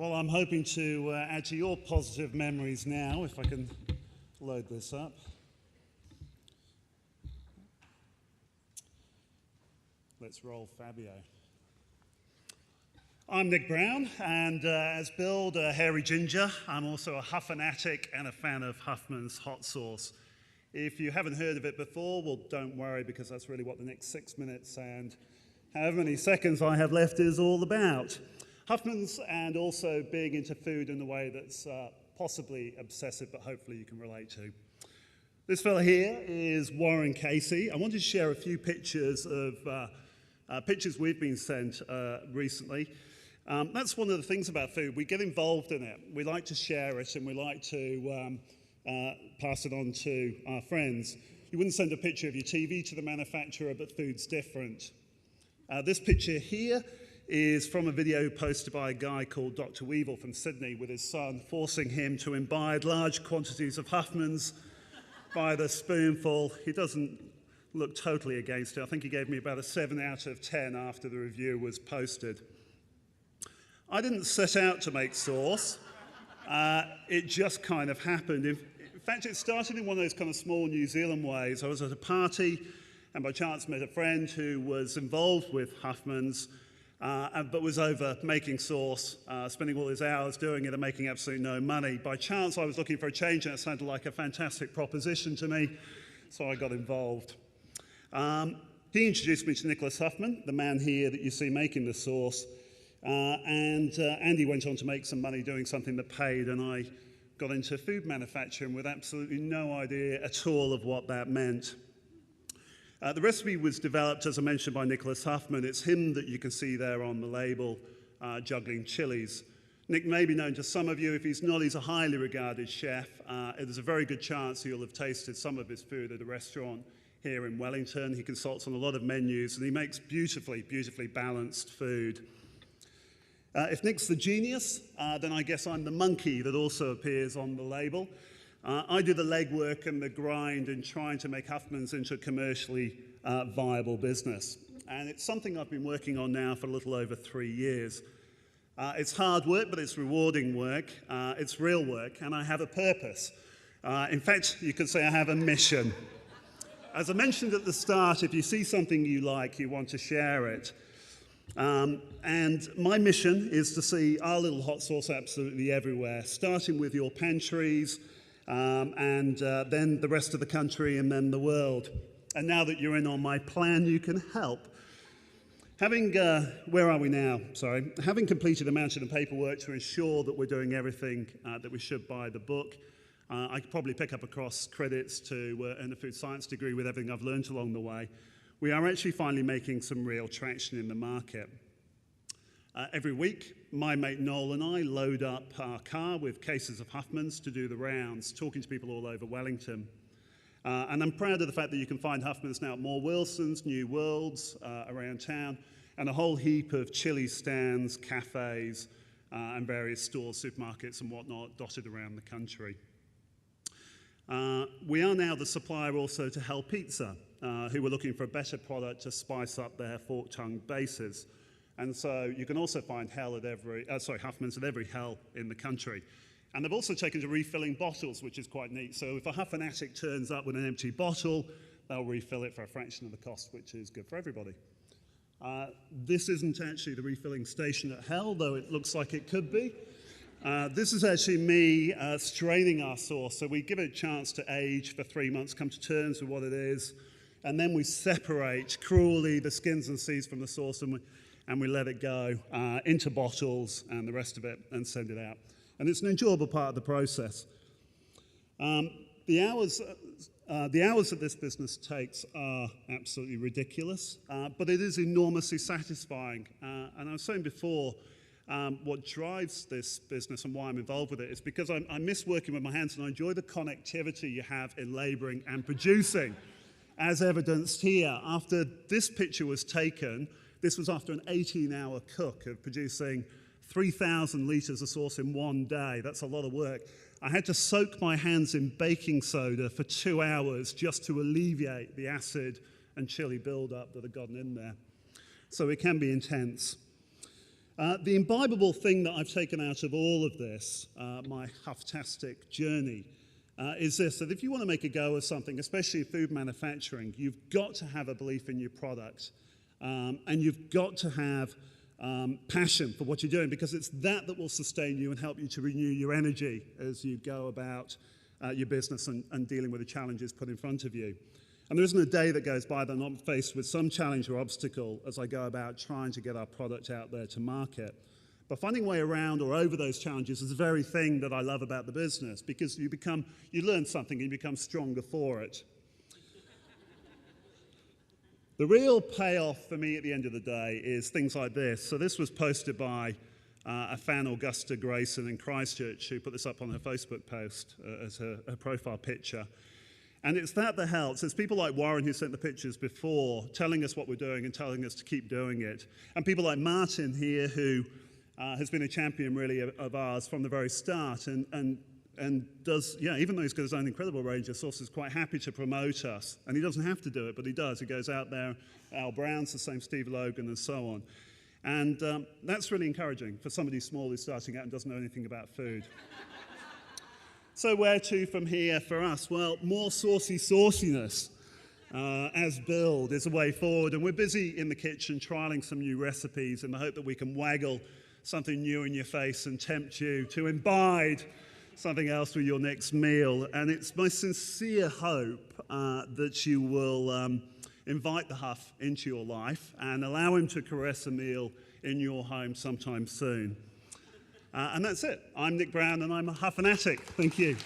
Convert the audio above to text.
Well, I'm hoping to add to your positive memories now, if I can load this up. Let's roll Fabio. I'm Nick Brown, and as billed a hairy ginger, I'm also a Huff fanatic and a fan of Huffman's hot sauce. If you haven't heard of it before, well, don't worry, because that's really what the next 6 minutes and however many seconds I have left is all about. Huffman's, and also being into food in a way that's possibly obsessive, but hopefully you can relate to. This fella here is Warren Casey. I wanted to share a few pictures of pictures we've been sent recently. That's one of the things about food. We get involved in it. We like to share it, and we like to pass it on to our friends. You wouldn't send a picture of your TV to the manufacturer, but food's different. This picture here is from a video posted by a guy called Dr. Weevil from Sydney with his son, forcing him to imbibe large quantities of Huffman's by the spoonful. He doesn't look totally against it. I think he gave me about a 7 out of 10 after the review was posted. I didn't set out to make sauce. It just kind of happened. In fact, it started in one of those kind of small New Zealand ways. I was at a party and by chance met a friend who was involved with Huffman's, but was over making sauce, spending all his hours doing it and making absolutely no money. By chance, I was looking for a change, and it sounded like a fantastic proposition to me, so I got involved. He introduced me to Nicholas Huffman, the man here that you see making the sauce, and Andy went on to make some money doing something that paid, and I got into food manufacturing with absolutely no idea at all of what that meant. The recipe was developed, as I mentioned, by Nicholas Huffman. It's him that you can see there on the label, juggling chilies. Nick may be known to some of you. If he's not, he's a highly regarded chef. There's a very good chance you'll have tasted some of his food at a restaurant here in Wellington. He consults on a lot of menus, and he makes beautifully, beautifully balanced food. If Nick's the genius, then I guess I'm the monkey that also appears on the label. I do the legwork and the grind in trying to make Huffman's into a commercially viable business. And it's something I've been working on now for a little over 3 years. It's hard work, but it's rewarding work. It's real work, and I have a purpose. In fact, you could say I have a mission. As I mentioned at the start, if you see something you like, you want to share it. And my mission is to see our little hot sauce absolutely everywhere, starting with your pantries, and then the rest of the country, and then the world. And now that you're in on my plan, you can help. Where are we now? Sorry. Having completed a mountain of paperwork to ensure that we're doing everything that we should by the book, I could probably pick up across credits to earn a food science degree with everything I've learned along the way. We are actually finally making some real traction in the market. Every week, my mate Noel and I load up our car with cases of Huffman's to do the rounds, talking to people all over Wellington. And I'm proud of the fact that you can find Huffman's now at more Wilsons, New Worlds around town, and a whole heap of chili stands, cafes, and various stores, supermarkets and whatnot dotted around the country. We are now the supplier also to Hell Pizza, who were looking for a better product to spice up their fork-tongue bases. And so you can also find Huffman's at every Hell in the country. And they've also taken to refilling bottles, which is quite neat. So if a Huff fanatic turns up with an empty bottle, they'll refill it for a fraction of the cost, which is good for everybody. This isn't actually the refilling station at Hell, though it looks like it could be. This is actually me straining our sauce. So we give it a chance to age for 3 months, come to terms with what it is, and then we separate cruelly the skins and seeds from the sauce, and we let it go into bottles and the rest of it and send it out. And it's an enjoyable part of the process. The hours that this business takes are absolutely ridiculous, but it is enormously satisfying. And I was saying before, what drives this business and why I'm involved with it is because I miss working with my hands, and I enjoy the connectivity you have in labouring and producing, as evidenced here. After this picture was taken, this was after an 18-hour cook of producing 3,000 litres of sauce in one day. That's a lot of work. I had to soak my hands in baking soda for 2 hours just to alleviate the acid and chili buildup that had gotten in there. So it can be intense. The imbibable thing that I've taken out of all of this, my Hufftastic journey, is this, that if you want to make a go of something, especially in food manufacturing, you've got to have a belief in your product. And you've got to have passion for what you're doing, because it's that will sustain you and help you to renew your energy as you go about your business and dealing with the challenges put in front of you. And there isn't a day that goes by that I'm not faced with some challenge or obstacle as I go about trying to get our product out there to market. But finding a way around or over those challenges is the very thing that I love about the business, because you learn something and you become stronger for it. The real payoff for me at the end of the day is things like this. So this was posted by a fan, Augusta Grayson in Christchurch, who put this up on her Facebook post as her profile picture. And it's that helps. It's people like Warren, who sent the pictures before, telling us what we're doing and telling us to keep doing it. And people like Martin here, who has been a champion really of ours from the very start, and does, even though he's got his own incredible range of sauces, quite happy to promote us. And he doesn't have to do it, but he does. He goes out there, Al Brown's the same, Steve Logan, and so on. And that's really encouraging for somebody small who's starting out and doesn't know anything about food. So where to from here for us? Well, more saucy sauciness as build is a way forward. And we're busy in the kitchen trialing some new recipes in the hope that we can waggle something new in your face and tempt you to imbibe something else with your next meal. And it's my sincere hope that you will invite the Huff into your life and allow him to caress a meal in your home sometime soon. And that's it. I'm Nick Brown, and I'm a Huff fanatic. Thank you.